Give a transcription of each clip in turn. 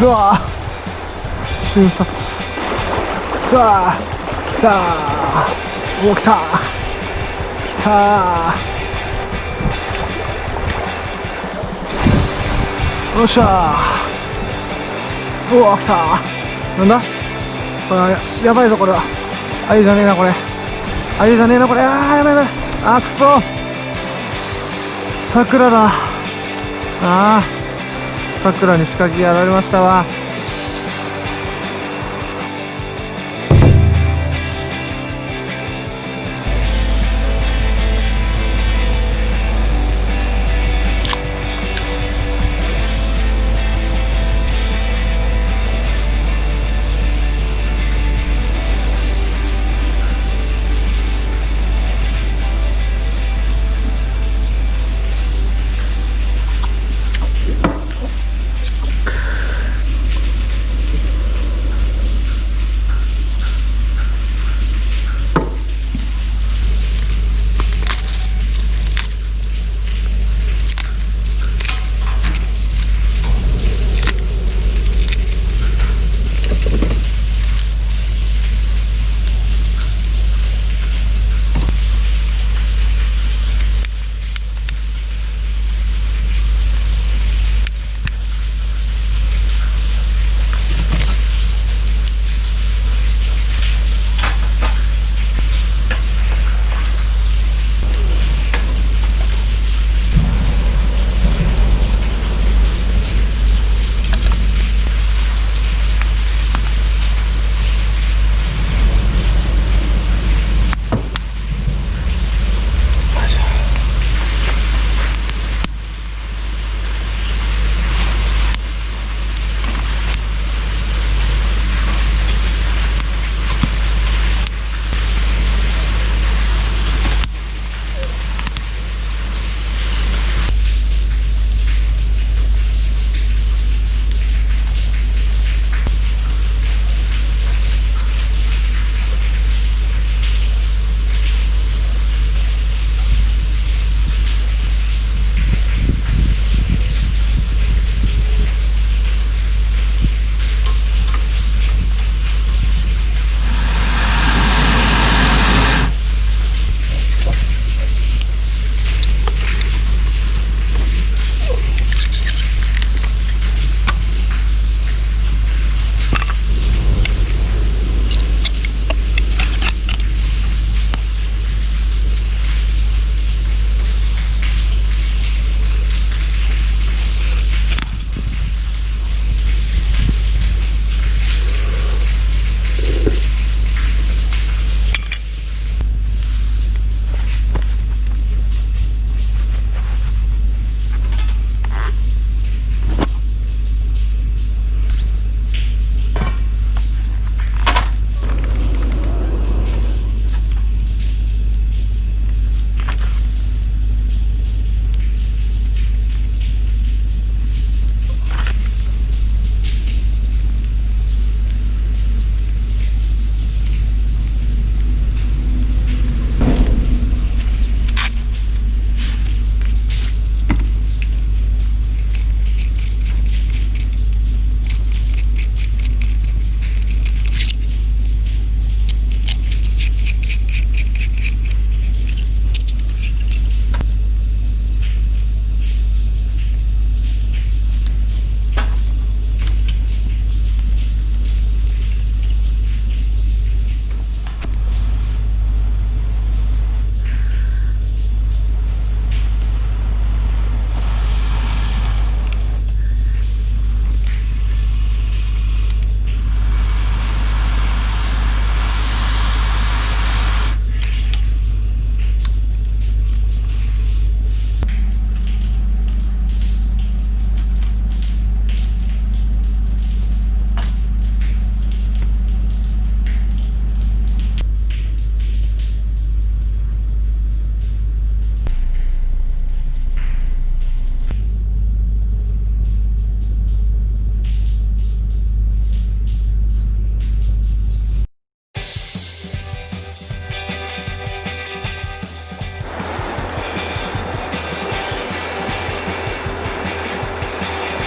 うわ瞬殺。さあ来たー。お来た来たー。よっしゃー。うわ来たー。なんだこれ。やばいぞこれは。あゆじゃねえなこれ。あゆじゃねえなこれ。あーやばいやばい。あーくそ桜だ。あー桜に仕掛けやられましたわ。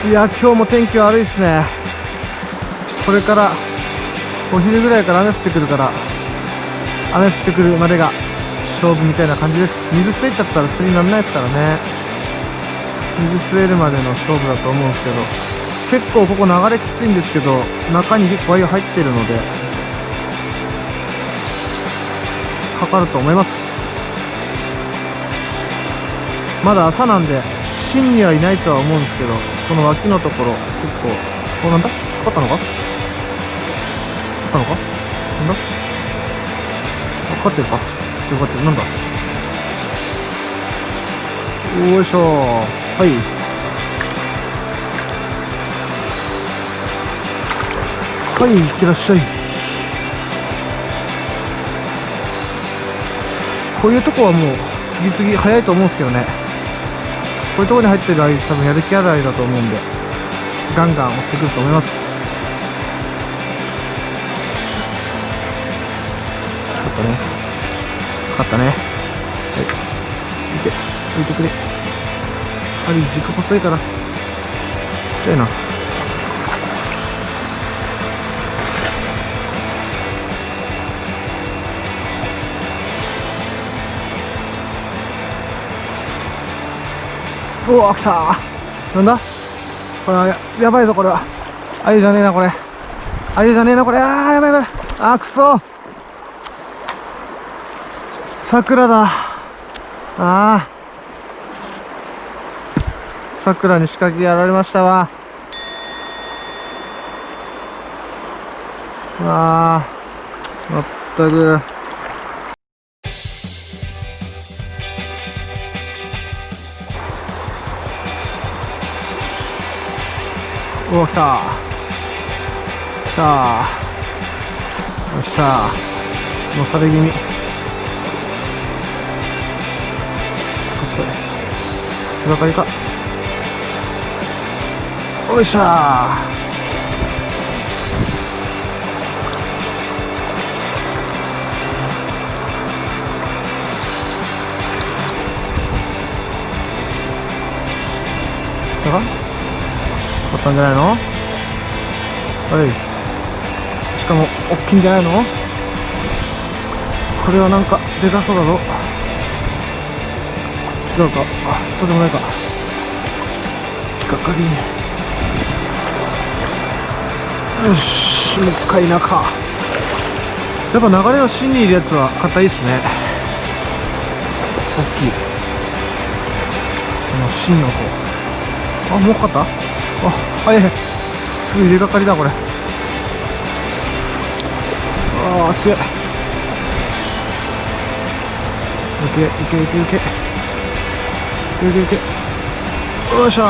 いや今日も天気悪いですね。これからお昼ぐらいから雨降ってくるから、雨降ってくるまでが勝負みたいな感じです。水増えちゃったら釣りにならないですからね。水増えるまでの勝負だと思うんですけど、結構ここ流れきついんですけど、中に結構ワイヤー入ってるのでかかると思います。まだ朝なんで芯にはいないとは思うんですけど、この脇のところ結構、なんだ、かかったのか、なんだ、かかってるか、よかった、なんだ、よいしょ、はい、はい、いってらっしゃい。こういうとこはもう次々早いと思うんですけどね。こういうとこに入ってる間多分やる気ある間だと思うんで、ガンガン追ってくると思います。かかったね。はい。置いてくれ。針軸細いから。ちっちゃいな。うわ、来たー。なんだこれはやばいぞ、これは。あゆじゃねえな、これ。あゆじゃねえな、これ。やばいやばい。くそ。桜だ。桜に仕掛けやられましたわ。まったく。お、来た。来た。よっしゃ。のされ気味。手がかりか。おいしゃー。来たか？買ったんじゃないの？はい。しかも大きいんじゃないの？これはなんかでかそうだぞ。違うか、そうでもないか。引っかかり。よし、もう一回中。やっぱ流れの芯にいるやつは硬いっすね。大きい。この芯の方。もうかった？早い。すぐ入れがかりだ、これ。強い。いけ。よいしょー。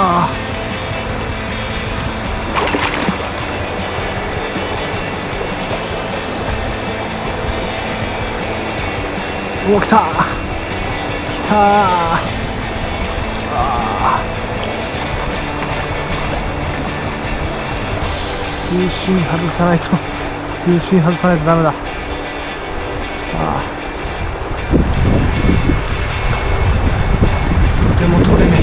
お、来たー。重心外さないとダメだ。とても取れねえ。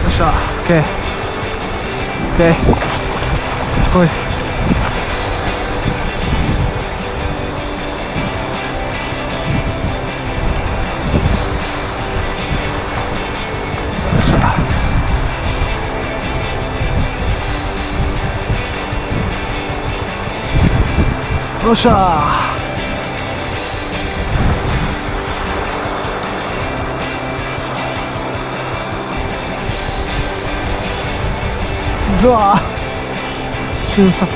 よっしゃ、オッケー。来い。よっしゃー。瞬殺。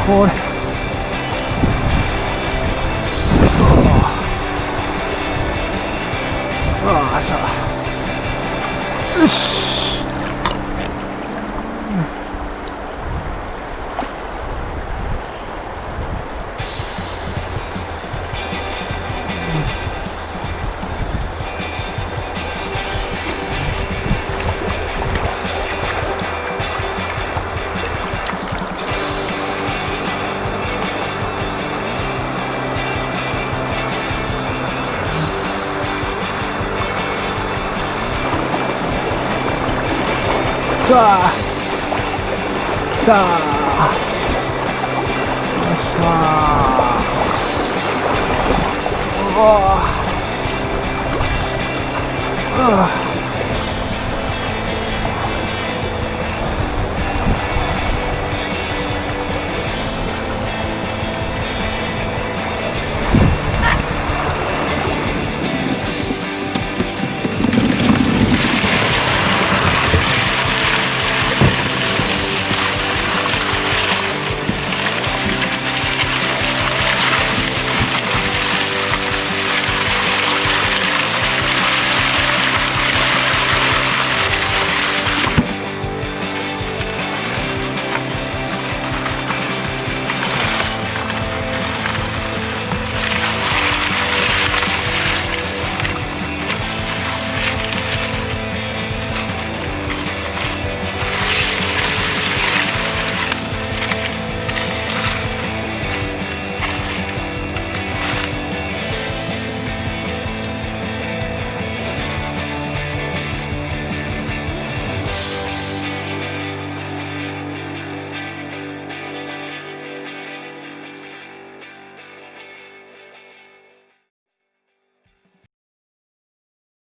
これよし。さあ来たー。よっしゃー。うわー。